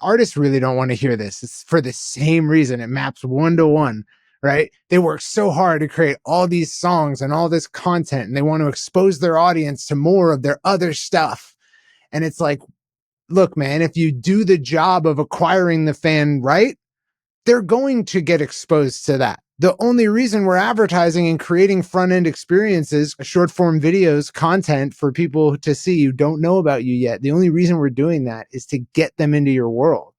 artists really don't want to hear this. It's for the same reason. It maps 1-to-1, right? They work so hard to create all these songs and all this content, and they want to expose their audience to more of their other stuff. And it's like, look, man, if you do the job of acquiring the fan right, they're going to get exposed to that. The only reason we're advertising and creating front-end experiences, short form videos, content for people to see who don't know about you yet, the only reason we're doing that is to get them into your world.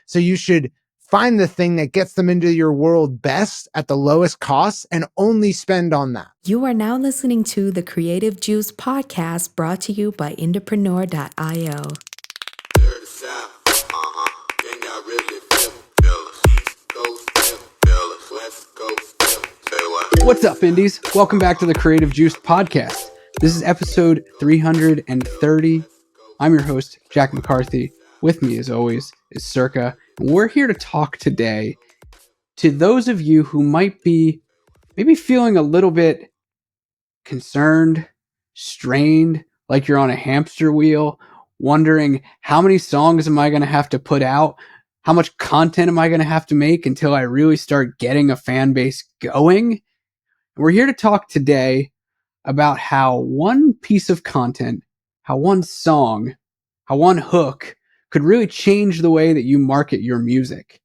So you should find the thing that gets them into your world best at the lowest cost and only spend on that. You are now listening to the Creative Juice podcast, brought to you by Entrepreneur.io. What's up, Indies? Welcome back to the Creative Juice podcast. This is episode 330. I'm your host, Jack McCarthy. With me, as always, is Circa. And we're here to talk today to those of you who might be maybe feeling a little bit concerned, strained, like you're on a hamster wheel, wondering how many songs am I going to have to put out? How much content am I going to have to make until I really start getting a fan base going? We're here to talk today about how one piece of content, how one song, how one hook could really change the way that you market your music,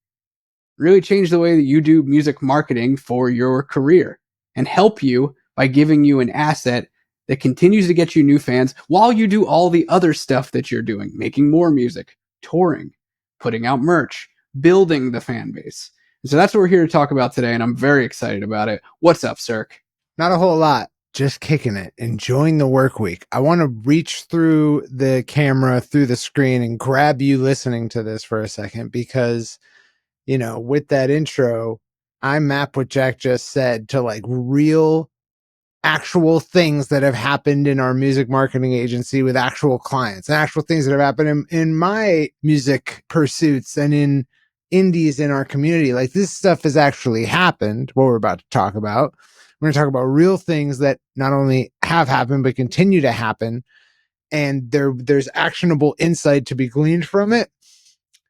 really change the way that you do music marketing for your career, and help you by giving you an asset that continues to get you new fans while you do all the other stuff that you're doing, making more music, touring, putting out merch, building the fan base. So that's what we're here to talk about today, and I'm very excited about it. What's up, Cirque? Not a whole lot. Just kicking it, enjoying the work week. I want to reach through the camera, through the screen, and grab you listening to this for a second because, you know, with that intro, I map what Jack just said to like real, actual things that have happened in our music marketing agency with actual clients and actual things that have happened in my music pursuits and in indies in our community. Like, this stuff has actually happened, what we're about to talk about. We're going to talk about real things that not only have happened, but continue to happen. And there's actionable insight to be gleaned from it.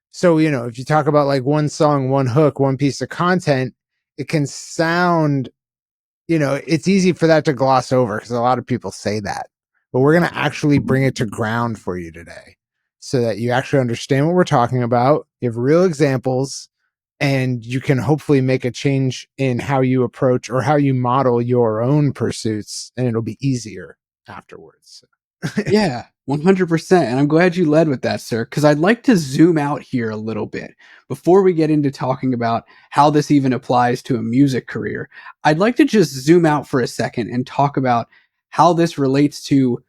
So, you know, if you talk about like one song, one hook, one piece of content, it can sound, you know, it's easy for that to gloss over because a lot of people say that. But we're going to actually bring it to ground for you today so that you actually understand what we're talking about. You have real examples, and you can hopefully make a change in how you approach or how you model your own pursuits, and it'll be easier afterwards. Yeah, 100%. And I'm glad you led with that, sir, because I'd like to zoom out here a little bit before we get into talking about how this even applies to a music career. I'd like to just zoom out for a second and talk about how this relates to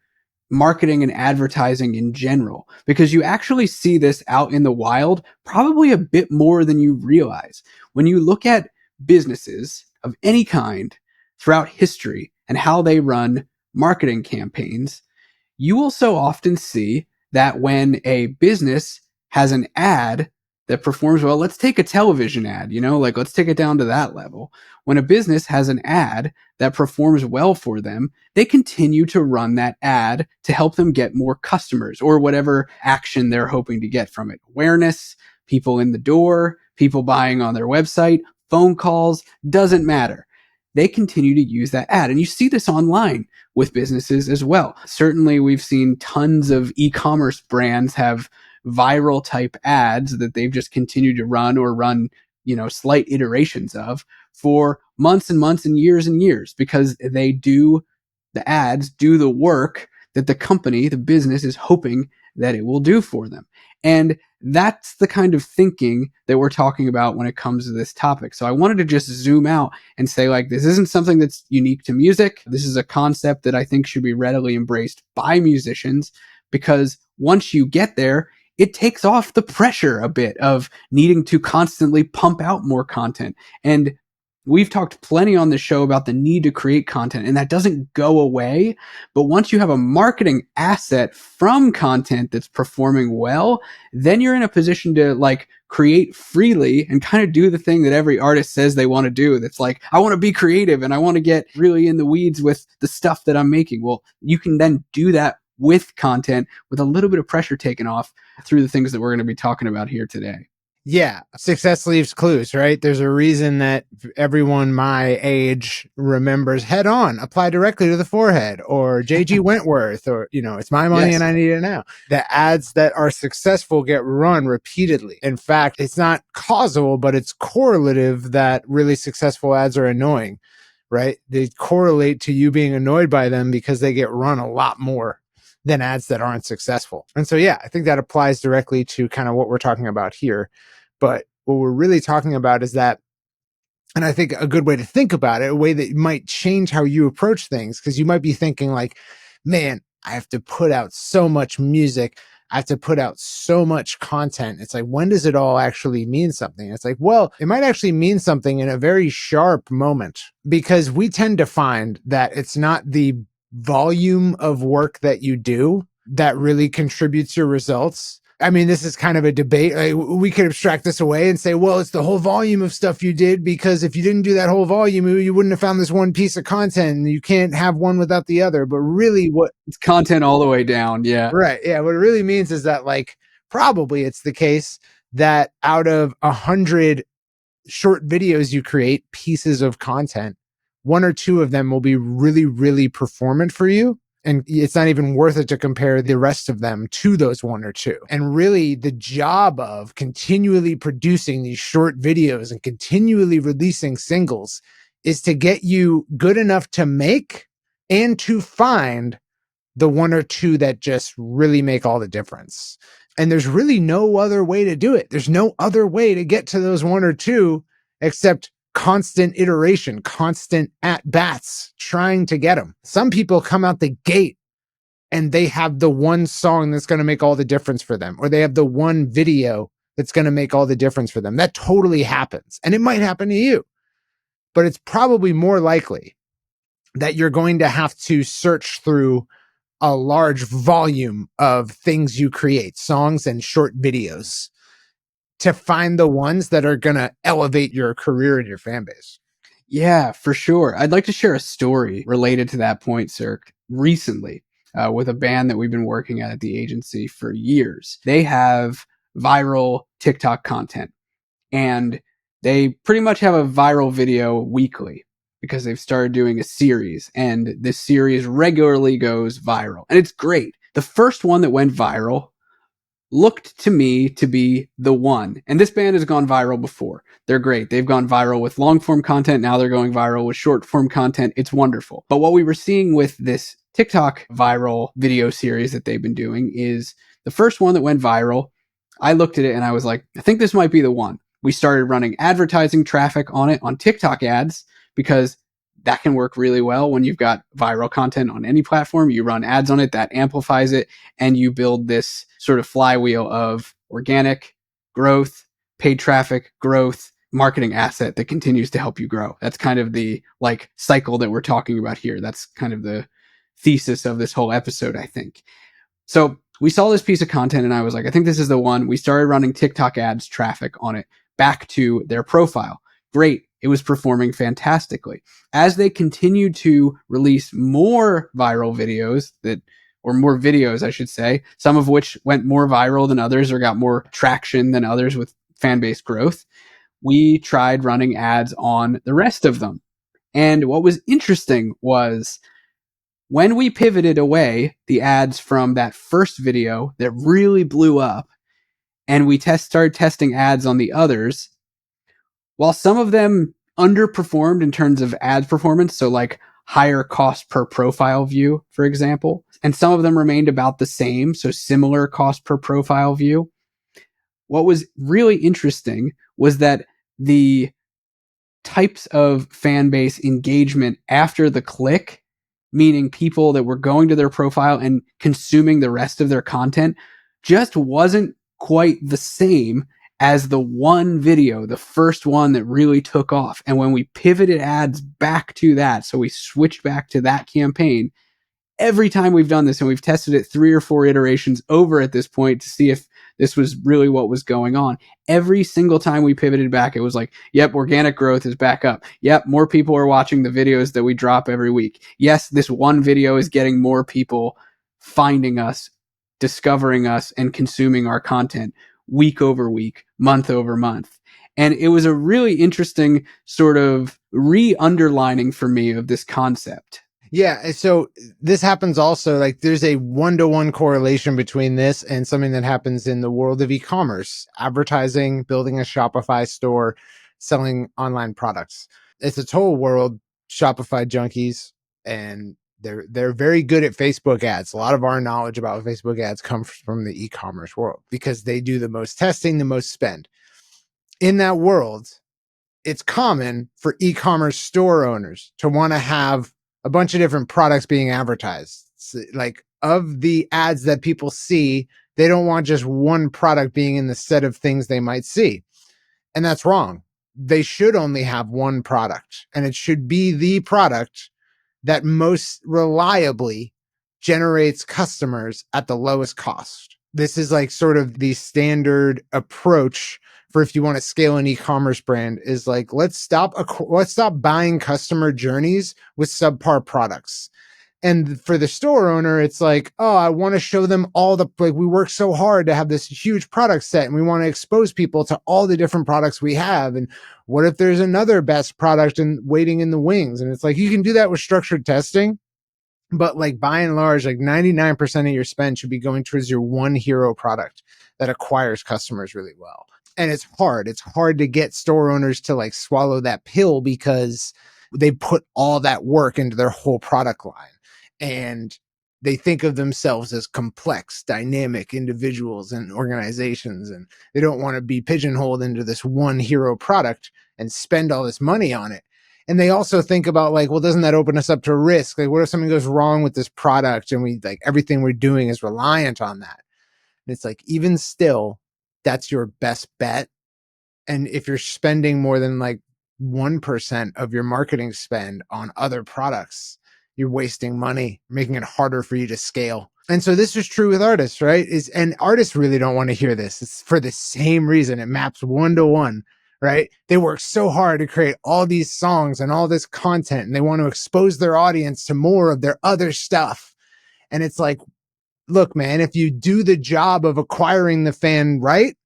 marketing and advertising in general, because you actually see this out in the wild probably a bit more than you realize. When you look at businesses of any kind throughout history and how they run marketing campaigns, you will so often see that when a business has an ad that performs well, let's take a television ad, let's take it down to that level. When a business has an ad that performs well for them, they continue to run that ad to help them get more customers or whatever action they're hoping to get from it. Awareness, people in the door, people buying on their website, phone calls, doesn't matter. They continue to use that ad. And you see this online with businesses as well. Certainly, we've seen tons of e-commerce brands have viral type ads that they've just continued to run or run, slight iterations of for months and months and years because they do the ads, do the work that the company, the business is hoping that it will do for them. And that's the kind of thinking that we're talking about when it comes to this topic. So I wanted to just zoom out and say, like, this isn't something that's unique to music. This is a concept that I think should be readily embraced by musicians, because once you get there, it takes off the pressure a bit of needing to constantly pump out more content. And we've talked plenty on the show about the need to create content, and that doesn't go away. But once you have a marketing asset from content that's performing well, then you're in a position to create freely and kind of do the thing that every artist says they want to do. That's like, I want to be creative and I want to get really in the weeds with the stuff that I'm making. Well, you can then do that with content with a little bit of pressure taken off through the things that we're going to be talking about here today. Yeah, success leaves clues, right? There's a reason that everyone my age remembers head on, apply directly to the forehead, or JG Wentworth, or, it's my money Yes. and I need it now. The ads that are successful get run repeatedly. In fact, it's not causal, but it's correlative that really successful ads are annoying, right? They correlate to you being annoyed by them because they get run a lot more than ads that aren't successful. And so, yeah, I think that applies directly to kind of what we're talking about here. But what we're really talking about is that, and I think a good way to think about it, a way that might change how you approach things, because you might be thinking like, man, I have to put out so much music. I have to put out so much content. It's like, when does it all actually mean something? It's like, well, it might actually mean something in a very sharp moment, because we tend to find that it's not the volume of work that you do that really contributes your results. I mean, this is kind of a debate. Like, we could abstract this away and say, well, it's the whole volume of stuff you did, because if you didn't do that whole volume, you wouldn't have found this one piece of content, and you can't have one without the other. But really it's content all the way down. Yeah. Right. Yeah. What it really means is that, like, probably it's the case that out of 100 short videos you create, pieces of content, one or two of them will be really, really performant for you. And it's not even worth it to compare the rest of them to those one or two. And really, the job of continually producing these short videos and continually releasing singles is to get you good enough to make and to find the one or two that just really make all the difference. And there's really no other way to do it. There's no other way to get to those one or two except constant iteration, constant at bats, trying to get them. Some people come out the gate and they have the one song that's going to make all the difference for them, or they have the one video that's going to make all the difference for them. That totally happens. And it might happen to you, but it's probably more likely that you're going to have to search through a large volume of things you create, songs and short videos, to find the ones that are going to elevate your career and your fan base. Yeah, for sure. I'd like to share a story related to that point, Cirque. Recently, with a band that we've been working at the agency for years. They have viral TikTok content, and they pretty much have a viral video weekly because they've started doing a series, and this series regularly goes viral, and it's great. The first one that went viral looked to me to be the one. And this band has gone viral before. They're great. They've gone viral with long form content. Now they're going viral with short form content. It's wonderful. But what we were seeing with this TikTok viral video series that they've been doing is the first one that went viral. I looked at it and I was like, I think this might be the one. We started running advertising traffic on it on TikTok ads, because that can work really well when you've got viral content on any platform. You run ads on it, that amplifies it, and you build this sort of flywheel of organic growth, paid traffic growth, marketing asset that continues to help you grow. That's kind of the like cycle that we're talking about here. That's kind of the thesis of this whole episode, I think. So we saw this piece of content and I was like, I think this is the one. We started running TikTok ads traffic on it back to their profile. Great. It was performing fantastically. As they continued to release more viral videos or more videos, I should say, some of which went more viral than others or got more traction than others with fan base growth, we tried running ads on the rest of them. And what was interesting was when we pivoted away the ads from that first video that really blew up, and we started testing ads on the others, while some of them underperformed in terms of ads performance, so like higher cost per profile view, for example, and some of them remained about the same, so similar cost per profile view. What was really interesting was that the types of fan base engagement after the click, meaning people that were going to their profile and consuming the rest of their content, just wasn't quite the same as the one video, the first one that really took off. And when we pivoted ads back to that, so we switched back to that campaign, every time we've done this, and we've tested it 3 or 4 iterations over at this point to see if this was really what was going on. Every single time we pivoted back, it was like, yep, organic growth is back up. Yep, more people are watching the videos that we drop every week. Yes, this one video is getting more people finding us, discovering us, and consuming our content week over week, month over month. And it was a really interesting sort of re-underlining for me of this concept. Yeah. So this happens also, like there's a 1-to-1 correlation between this and something that happens in the world of e-commerce, advertising, building a Shopify store, selling online products. It's a total world, Shopify junkies, and they're very good at Facebook ads. A lot of our knowledge about Facebook ads comes from the e-commerce world because they do the most testing, the most spend. In that world, it's common for e-commerce store owners to want to have a bunch of different products being advertised. So, like of the ads that people see, they don't want just one product being in the set of things they might see. And that's wrong. They should only have one product, and it should be the product that most reliably generates customers at the lowest cost. This is like sort of the standard approach for if you want to scale an e-commerce brand is like, let's stop buying customer journeys with subpar products. And for the store owner, it's like, oh, I want to show them all like we work so hard to have this huge product set and we want to expose people to all the different products we have. And what if there's another best product and waiting in the wings? And it's like, you can do that with structured testing, but like by and large, like 99% of your spend should be going towards your one hero product that acquires customers really well. And it's hard. It's hard to get store owners to like swallow that pill because they put all that work into their whole product line. And they think of themselves as complex, dynamic individuals and organizations. And they don't want to be pigeonholed into this one hero product and spend all this money on it. And they also think about like, well, doesn't that open us up to risk? Like, what if something goes wrong with this product and we like everything we're doing is reliant on that? And it's like, even still, that's your best bet. And if you're spending more than like 1% of your marketing spend on other products, you're wasting money, making it harder for you to scale. And so this is true with artists, right? And artists really don't want to hear this. It's for the same reason. It maps 1-to-1, right? They work so hard to create all these songs and all this content, and they want to expose their audience to more of their other stuff. And it's like, look, man, if you do the job of acquiring the fan right,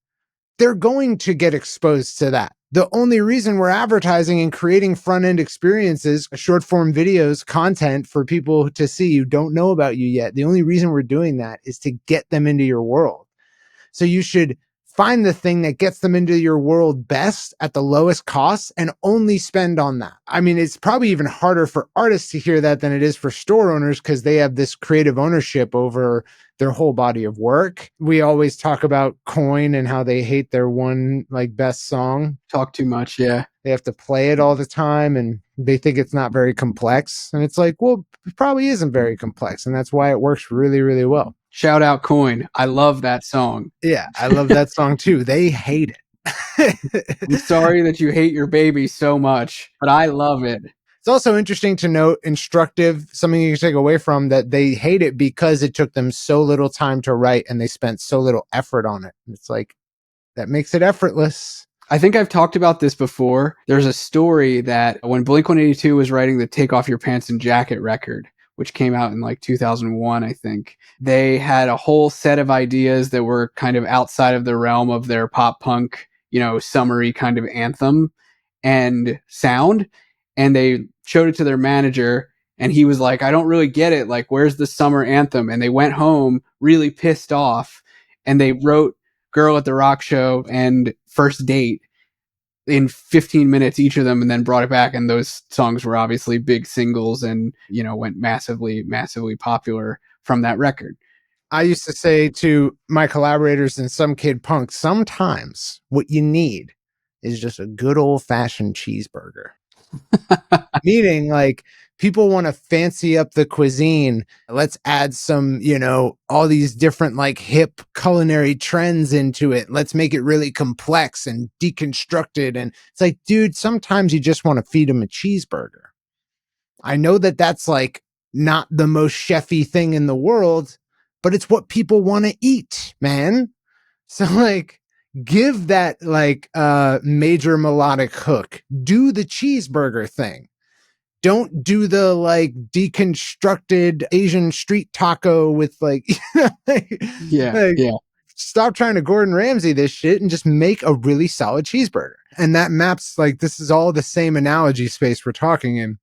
they're going to get exposed to that. The only reason we're advertising and creating front-end experiences, short form videos, content for people to see who don't know about you yet, the only reason we're doing that is to get them into your world. So you should find the thing that gets them into your world best at the lowest cost and only spend on that. I mean, it's probably even harder for artists to hear that than it is for store owners because they have this creative ownership over their whole body of work. We always talk about Coin and how they hate their one like best song. Talk too much, yeah. They have to play it all the time and they think it's not very complex. And it's like, well, it probably isn't very complex. And that's why it works really, really well. Shout out Coin. I love that song. Yeah, I love that song too. They hate it. I'm sorry that you hate your baby so much, but I love it. It's also interesting to note, instructive, something you can take away from that they hate it because it took them so little time to write and they spent so little effort on it. It's like, that makes it effortless. I think I've talked about this before. There's a story that when Blink-182 was writing the Take Off Your Pants and Jacket record, which came out in like 2001, I think, they had a whole set of ideas that were kind of outside of the realm of their pop punk, summery kind of anthem and sound. And they showed it to their manager and he was like, I don't really get it. Like, where's the summer anthem? And they went home really pissed off and they wrote Girl at the Rock Show and First Date in 15 minutes each of them and then brought it back. And those songs were obviously big singles and, went massively, massively popular from that record. I used to say to my collaborators in Some Kid Punk, sometimes what you need is just a good old fashioned cheeseburger. Meaning like people want to fancy up the cuisine. Let's add some, all these different like hip culinary trends into it. Let's make it really complex and deconstructed. And it's like, dude, sometimes you just want to feed them a cheeseburger. I know that that's like not the most chefy thing in the world, but it's what people want to eat, man. So like, give that like major melodic hook. Do the cheeseburger thing. Don't do the like deconstructed Asian street taco with like, Yeah, like yeah. stop trying to Gordon Ramsay this shit and just make a really solid cheeseburger. And that maps like this is all the same analogy space we're talking in,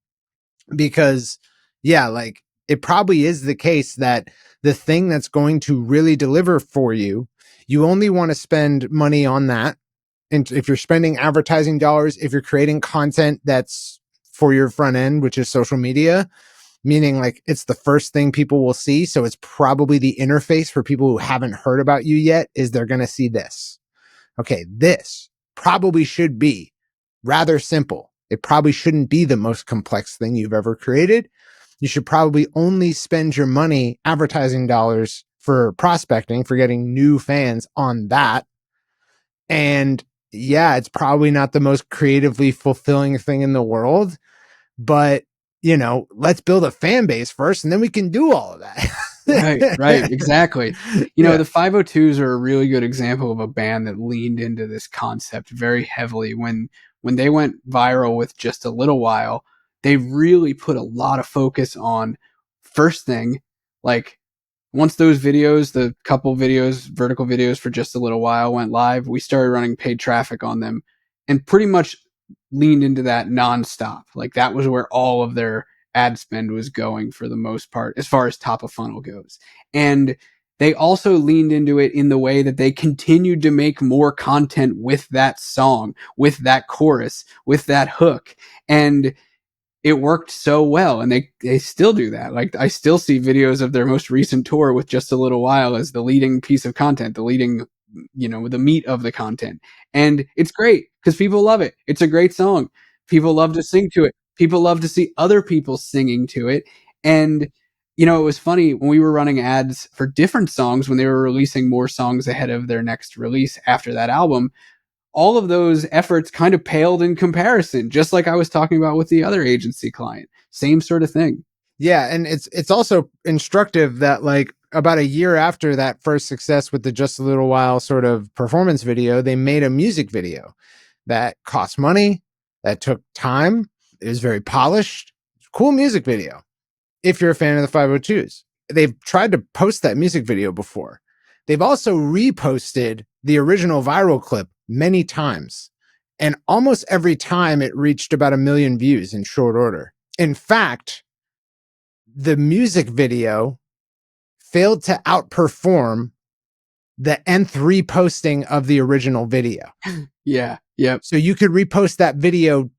because yeah, like it probably is the case that the thing that's going to really deliver for you, you only want to spend money on that. And if you're spending advertising dollars, if you're creating content that's for your front end, which is social media, meaning like it's the first thing people will see. So it's probably the interface for people who haven't heard about you yet, is they're going to see this. Okay, this probably should be rather simple. It probably shouldn't be the most complex thing you've ever created. You should probably only spend your money, advertising dollars, for prospecting, for getting new fans on that. And yeah, it's probably not the most creatively fulfilling thing in the world, but you know, let's build a fan base first and then we can do all of Right, that. exactly. You know, Yeah. the 502s are a really good example of a band that leaned into this concept very heavily when they went viral with Just a Little While. They really put a lot of focus on first thing, like once those videos, the couple videos, vertical videos for Just a Little While went live, we started running paid traffic on them and pretty much leaned into that nonstop. Like that was where all of their ad spend was going for the most part, as far as top of funnel goes. And they also leaned into it in the way that they continued to make more content with that song, with that chorus, with that hook. And it worked so well, and they still do that. Like I still see videos of their most recent tour with Just a Little While as the leading piece of content, the leading, you know, the meat of the content. And it's great because people love it. It's a great song. People love to sing to it. People love to see other people singing to it. And you know, it was funny when we were running ads for different songs when they were releasing more songs ahead of their next release after that album, all of those efforts kind of paled in comparison, just like I was talking about with the other agency client. Same sort of thing. Yeah, and it's also instructive that like about a year after that first success with the Just a Little While sort of performance video, they made a music video that cost money, that took time, it was very polished, cool music video. If you're a fan of the 502s, they've tried to post that music video before. They've also reposted the original viral clip many times. And almost every time it reached about 1 million views in short order. In fact, the music video failed to outperform the nth reposting of the original video. Yeah. Yep. So you could repost that video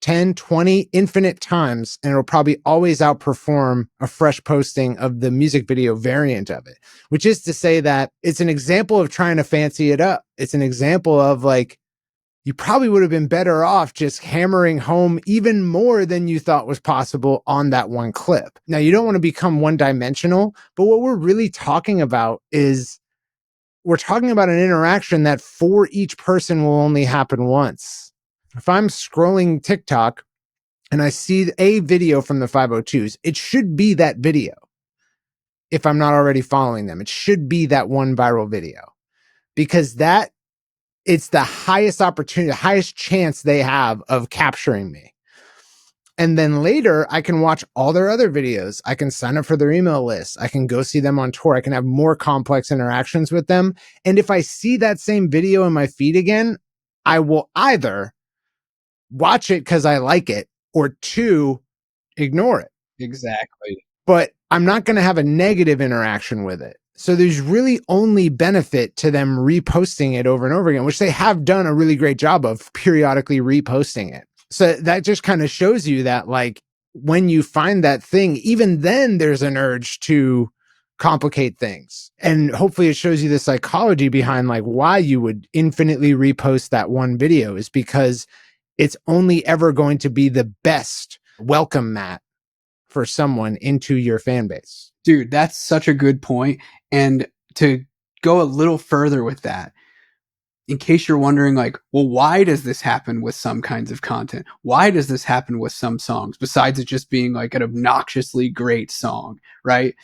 10, 20, infinite times, and it'll probably always outperform a fresh posting of the music video variant of it, which is to say that it's an example of trying to fancy it up. It's an example of like, you probably would have been better off just hammering home even more than you thought was possible on that one clip. Now, you don't want to become one dimensional, but what we're really talking about is we're talking about an interaction that for each person will only happen once. If I'm scrolling TikTok and I see a video from the 502s, it should be that video. If I'm not already following them, it should be that one viral video, because that it's the highest opportunity, the highest chance they have of capturing me. And then later I can watch all their other videos. I can sign up for their email list. I can go see them on tour. I can have more complex interactions with them. And if I see that same video in my feed again, I will either watch it because I like it, or two, ignore it. Exactly. But I'm not going to have a negative interaction with it. So there's really only benefit to them reposting it over and over again, which they have done a really great job of periodically reposting it. So that just kind of shows you that like when you find that thing, even then there's an urge to complicate things. And hopefully it shows you the psychology behind like why you would infinitely repost that one video, is because it's only ever going to be the best welcome mat for someone into your fan base. Dude, that's such a good point. And to go a little further with that, in case you're wondering, like, well, why does this happen with some kinds of content? Why does this happen with some songs, besides it just being like an obnoxiously great song, right?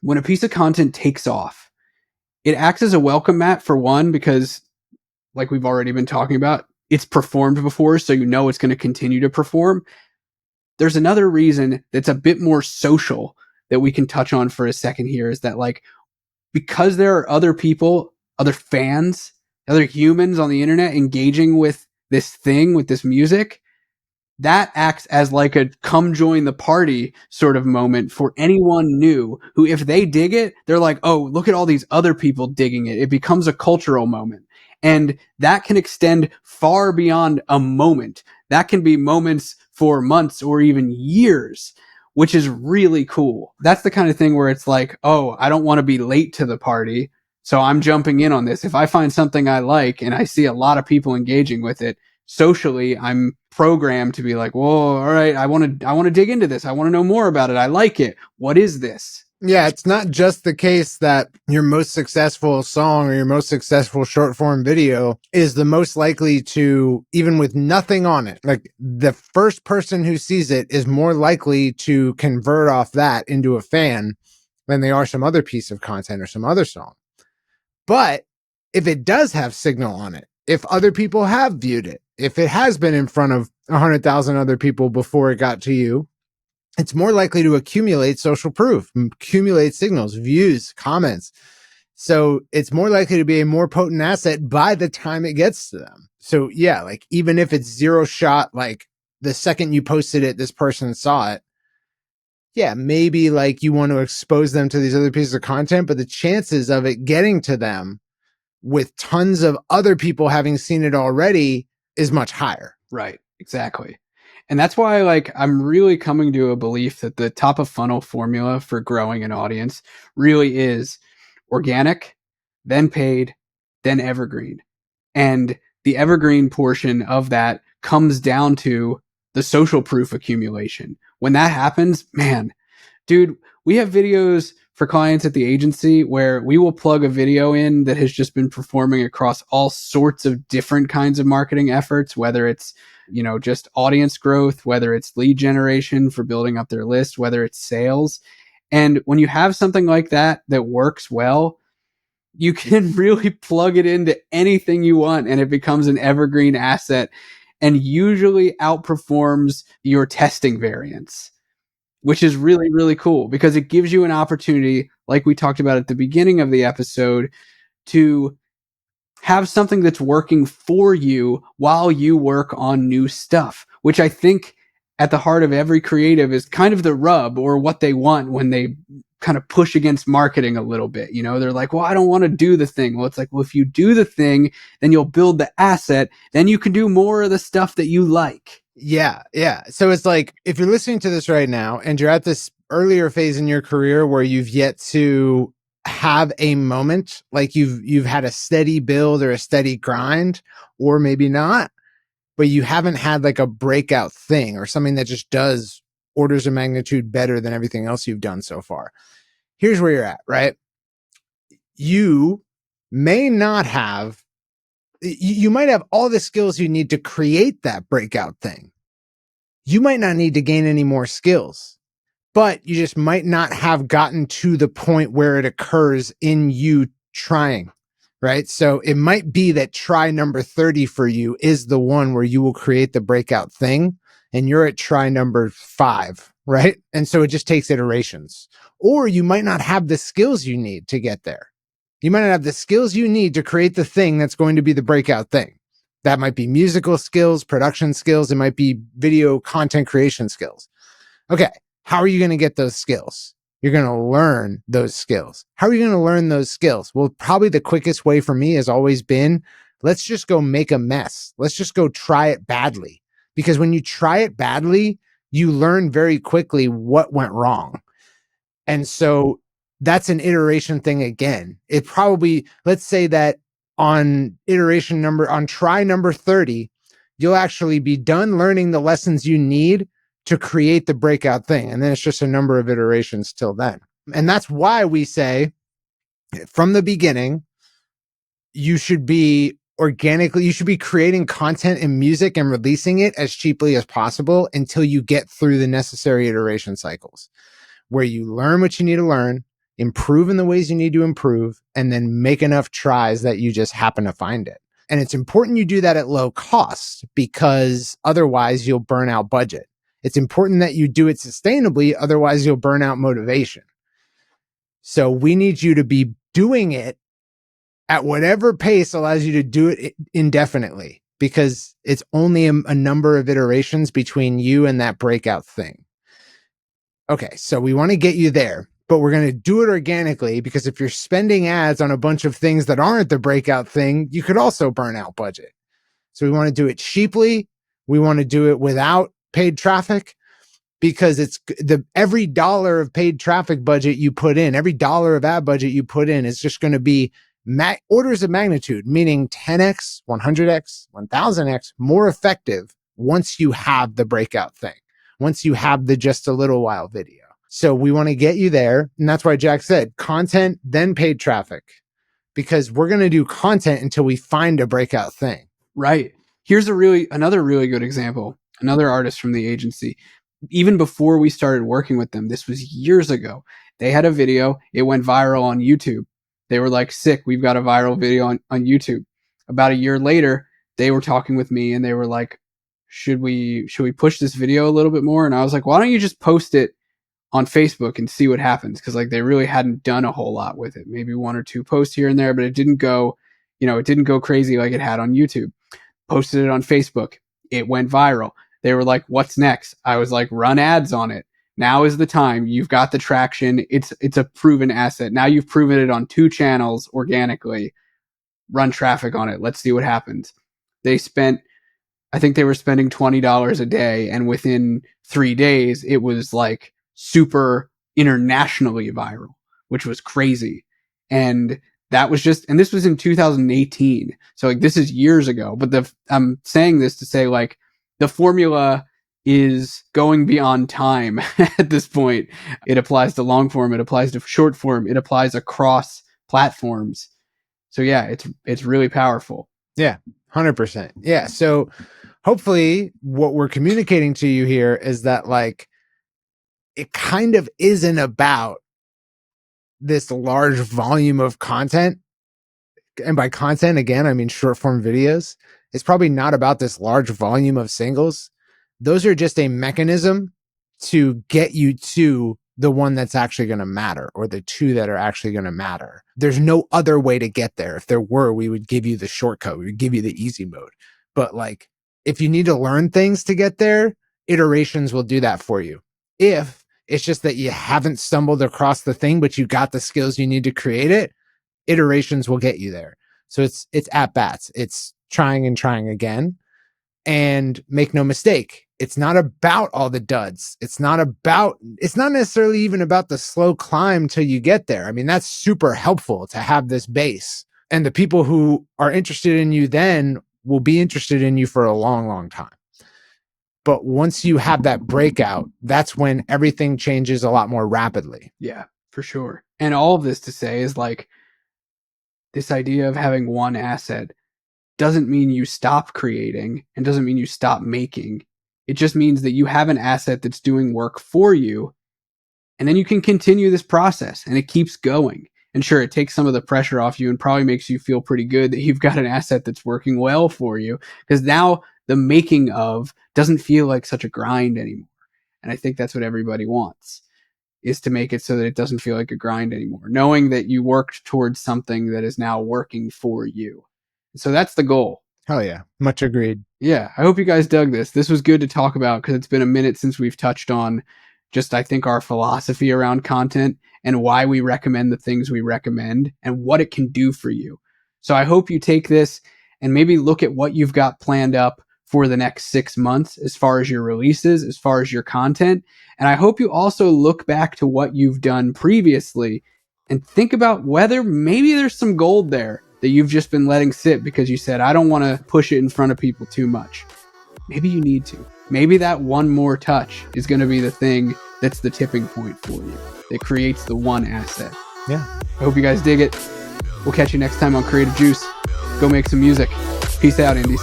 When a piece of content takes off, it acts as a welcome mat for one, because like we've already been talking about, it's performed before, so you know it's going to continue to perform. There's another reason that's a bit more social that we can touch on for a second here, is that like, because there are other people, other fans, other humans on the internet engaging with this thing, with this music, that acts as like a come join the party sort of moment for anyone new who, if they dig it, they're like, oh, look at all these other people digging it. It becomes a cultural moment. And that can extend far beyond a moment. That can be moments for months or even years, which is really cool. That's the kind of thing where it's like, oh, I don't want to be late to the party, so I'm jumping in on this. If I find something I like and I see a lot of people engaging with it, socially, I'm programmed to be like, whoa, all right, I want to dig into this. I want to know more about it. I like it. What is this? Yeah, it's not just the case that your most successful song or your most successful short form video is the most likely to, even with nothing on it, like the first person who sees it is more likely to convert off that into a fan than they are some other piece of content or some other song. But if it does have signal on it, if other people have viewed it, if it has been in front of 100,000 other people before it got to you, it's more likely to accumulate social proof, accumulate signals, views, comments. So it's more likely to be a more potent asset by the time it gets to them. So yeah, like even if it's zero shot, like the second you posted it, this person saw it. Yeah, maybe like you want to expose them to these other pieces of content, but the chances of it getting to them with tons of other people having seen it already is much higher. Right. Exactly. And that's why, like, I'm really coming to a belief that the top of funnel formula for growing an audience really is organic, then paid, then evergreen. And the evergreen portion of that comes down to the social proof accumulation. When that happens, man, dude, we have videos for clients at the agency where we will plug a video in that has just been performing across all sorts of different kinds of marketing efforts, whether it's, you know, just audience growth, whether it's lead generation for building up their list, whether it's sales. And when you have something like that that works well, you can really plug it into anything you want and it becomes an evergreen asset and usually outperforms your testing variants, which is really, really cool because it gives you an opportunity, like we talked about at the beginning of the episode, to have something that's working for you while you work on new stuff, which I think at the heart of every creative is kind of the rub or what they want when they kind of push against marketing a little bit. You know, they're like, well, I don't want to do the thing. Well, it's like, well, if you do the thing, then you'll build the asset. Then you can do more of the stuff that you like. Yeah. Yeah. So it's like, if you're listening to this right now and you're at this earlier phase in your career where you've yet to have a moment, like you've had a steady build or a steady grind, or maybe not, but you haven't had like a breakout thing or something that just does orders of magnitude better than everything else you've done so far. Here's where you're at, right? You may not have, you might have all the skills you need to create that breakout thing. You might not need to gain any more skills, but you just might not have gotten to the point where it occurs in you trying, right? So it might be that try number 30 for you is the one where you will create the breakout thing and you're at try number 5, right? And so it just takes iterations. Or you might not have the skills you need to get there. You might not have the skills you need to create the thing that's going to be the breakout thing. That might be musical skills, production skills. It might be video content creation skills. Okay. How are you going to get those skills? You're going to learn those skills. How are you going to learn those skills? Well, probably the quickest way for me has always been, let's just go make a mess. Let's just go try it badly. Because when you try it badly, you learn very quickly what went wrong. And so that's an iteration thing again. It probably, let's say that on try number 30, you'll actually be done learning the lessons you need to create the breakout thing. And then it's just a number of iterations till then. And that's why we say from the beginning, you should be creating content and music and releasing it as cheaply as possible until you get through the necessary iteration cycles where you learn what you need to learn, improve in the ways you need to improve, and then make enough tries that you just happen to find it. And it's important you do that at low cost because otherwise you'll burn out budget. It's important that you do it sustainably. Otherwise, you'll burn out motivation. So we need you to be doing it at whatever pace allows you to do it indefinitely, because it's only a number of iterations between you and that breakout thing. Okay, so we want to get you there, but we're going to do it organically, because if you're spending ads on a bunch of things that aren't the breakout thing, you could also burn out budget. So we want to do it cheaply. We want to do it without paid traffic, because it's every dollar of paid traffic budget you put in, every dollar of ad budget you put in is just going to be orders of magnitude, meaning 10x, 100x, 1000x more effective once you have the breakout thing, once you have the just a little while video. So we want to get you there. And that's why Jack said content, then paid traffic, because we're going to do content until we find a breakout thing. Right. Here's another really good example. Another artist from the agency. Even before we started working with them, this was years ago. They had a video. It went viral on YouTube. They were like, sick, we've got a viral video on YouTube. About a year later, they were talking with me and they were like, should we push this video a little bit more? And I was like, why don't you just post it on Facebook and see what happens? Because like they really hadn't done a whole lot with it. Maybe 1 or 2 posts here and there, but it didn't go crazy like it had on YouTube. Posted it on Facebook. It went viral. They were like, what's next? I was like, run ads on it. Now is the time. You've got the traction. It's a proven asset. Now you've proven it on 2 channels organically. Run traffic on it. Let's see what happens. I think they were spending $20 a day, and within 3 days, it was like super internationally viral, which was crazy. And this was in 2018. So like this is years ago, but I'm saying this to say like the formula is going beyond time at this point. It applies to long form. It applies to short form. It applies across platforms. So yeah, it's really powerful. Yeah, 100%. Yeah. So hopefully what we're communicating to you here is that like, it kind of isn't about this large volume of content. And by content, again, I mean short form videos. It's probably not about this large volume of singles. Those are just a mechanism to get you to the one that's actually going to matter, or the 2 that are actually going to matter. There's no other way to get there. If there were, we would give you the shortcut. We would give you the easy mode. But like, if you need to learn things to get there, iterations will do that for you. If it's just that you haven't stumbled across the thing, but you got the skills you need to create it, iterations will get you there. So it's at bats. It's trying and trying again. And make no mistake, it's not about all the duds. It's not necessarily even about the slow climb till you get there. I mean, that's super helpful to have this base. And the people who are interested in you then will be interested in you for a long, long time. But once you have that breakout, that's when everything changes a lot more rapidly. Yeah, for sure. And all of this to say is like, this idea of having one asset doesn't mean you stop creating and doesn't mean you stop making. It just means that you have an asset that's doing work for you. And then you can continue this process and it keeps going. And sure, it takes some of the pressure off you and probably makes you feel pretty good that you've got an asset that's working well for you, because now the making of doesn't feel like such a grind anymore. And I think that's what everybody wants, is to make it so that it doesn't feel like a grind anymore, knowing that you worked towards something that is now working for you. So that's the goal. Hell yeah. Much agreed. Yeah. I hope you guys dug this. This was good to talk about because it's been a minute since we've touched on just, I think, our philosophy around content and why we recommend the things we recommend and what it can do for you. So I hope you take this and maybe look at what you've got planned up for the next 6 months as far as your releases, as far as your content. And I hope you also look back to what you've done previously and think about whether maybe there's some gold there that you've just been letting sit because you said, I don't want to push it in front of people too much. Maybe you need to. Maybe that one more touch is going to be the thing that's the tipping point for you, that creates the one asset. Yeah. I hope you guys dig it. We'll catch you next time on Creative Juice. Go make some music. Peace out, Indies.